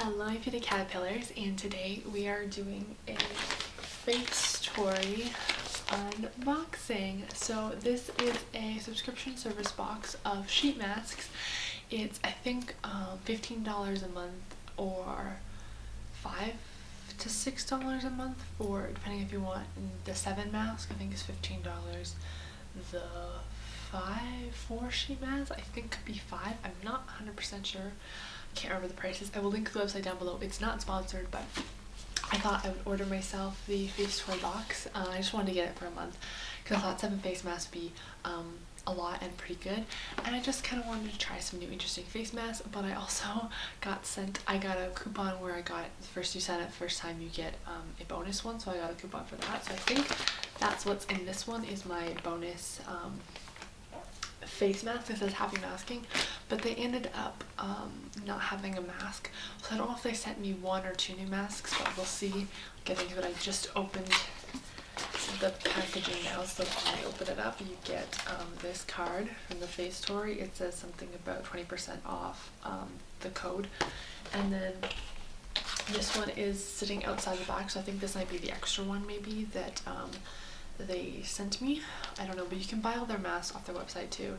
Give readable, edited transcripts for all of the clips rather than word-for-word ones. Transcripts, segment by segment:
Hello my beauty caterpillars, and today we are doing a Facetory unboxing. So this is a subscription service box of sheet masks. It's I think $15 a month or $5 to $6 a month for, depending if you want the 7 mask, I think is $15. The 4 sheet masks I think could be $5. I'm not 100% sure. Can't remember the prices. I will link the website down below. It's not sponsored, but I thought I would order myself the Facetory box. I just wanted to get it for a month because I thought 7 face masks would be a lot and pretty good, and I just kind of wanted to try some new interesting face masks. But I also I got a coupon where I got, first you sign up first time you get a bonus one, so I got a coupon for that. So I think that's what's in this one is my bonus face mask. It says happy masking, but they ended up not having a mask, so I don't know if they sent me 1 or 2 new masks, but we'll see. Getting to it, I just opened the packaging now, so when I open it up you get this card from the Facetory. It says something about 20% off the code, and then this one is sitting outside the back, so I think this might be the extra one maybe that they sent me. I don't know, but you can buy all their masks off their website too,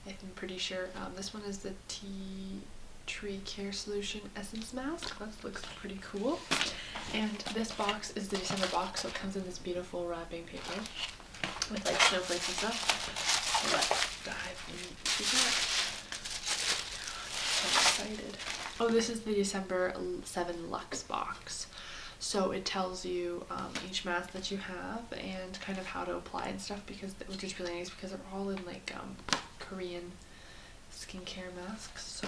I'm pretty sure. This one is the Tea Tree Care Solution Essence Mask. That looks pretty cool. And this box is the December box, so it comes in this beautiful wrapping paper with like snowflakes and stuff. So let's dive into that. So excited. Oh, this is the December 7 Luxe box. So it tells you each mask that you have and kind of how to apply and stuff, because which is really nice because they're all in like Korean skincare masks. So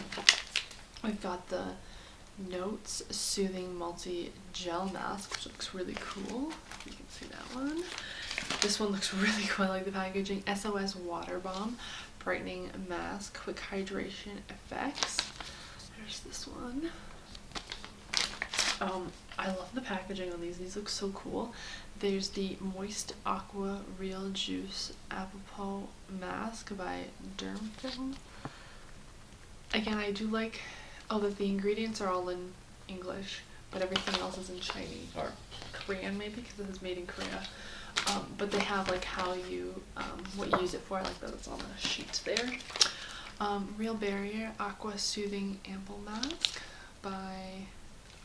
we've got the Notes Soothing Multi Gel Mask, which looks really cool. You can see that one. This one looks really cool. I like the packaging. SOS Water Bomb Brightening Mask, Quick Hydration Effects. There's this one. I love the packaging on these. These look so cool. There's the Moist Aqua Real Juice Apropos Mask by Dermfilm. Again, I do like that the ingredients are all in English, but everything else is in Chinese or Korean maybe, because it is made in Korea. But they have like how you what you use it for. I like that it's on the sheet there. Real Barrier Aqua Soothing Ample Mask by,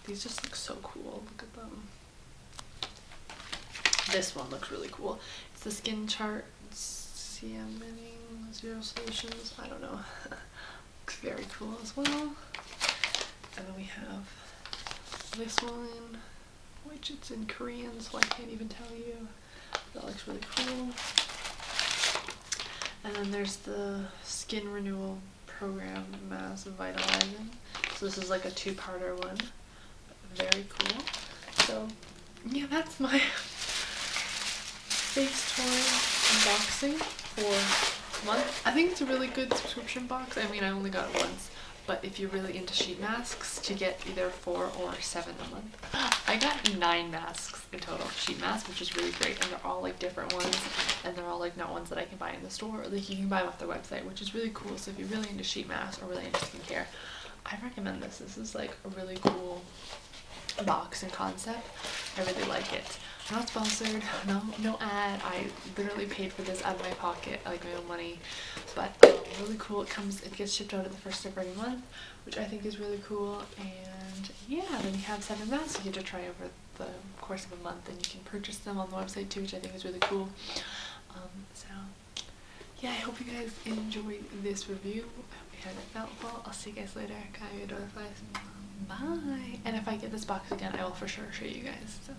these just look so cool. Look at them. This one looks really cool. It's the Skin Chart Ciamming Zero Solutions. I don't know. Looks very cool as well. And then we have this one, which it's in Korean, so I can't even tell you. That looks really cool. And then there's the Skin Renewal Program Mask Vitalizing. So this is like a 2-parter one. Very cool. So yeah, that's my Facetory unboxing for a month. I think it's a really good subscription box. I mean, I only got it once, but if you're really into sheet masks, to get either 4 or 7 a month. I got 9 masks in total, sheet masks, which is really great, and they're all like different ones, and they're all like not ones that I can buy in the store. Like you can buy them off their website, which is really cool. So if you're really into sheet masks or really into skincare, I recommend this. This is like a really cool box and concept. I really like it. Not sponsored, no ad. I literally paid for this out of my pocket, like my own money, but really cool. It gets shipped out at the first of every month, which I think is really cool. And yeah, then you have 7 masks you get to try over the course of a month, and you can purchase them on the website too, which I think is really cool. So yeah, I hope you guys enjoyed this review. I hope you had it helpful. I'll see you guys later. Bye. And if I get this box again, I will for sure show you guys. So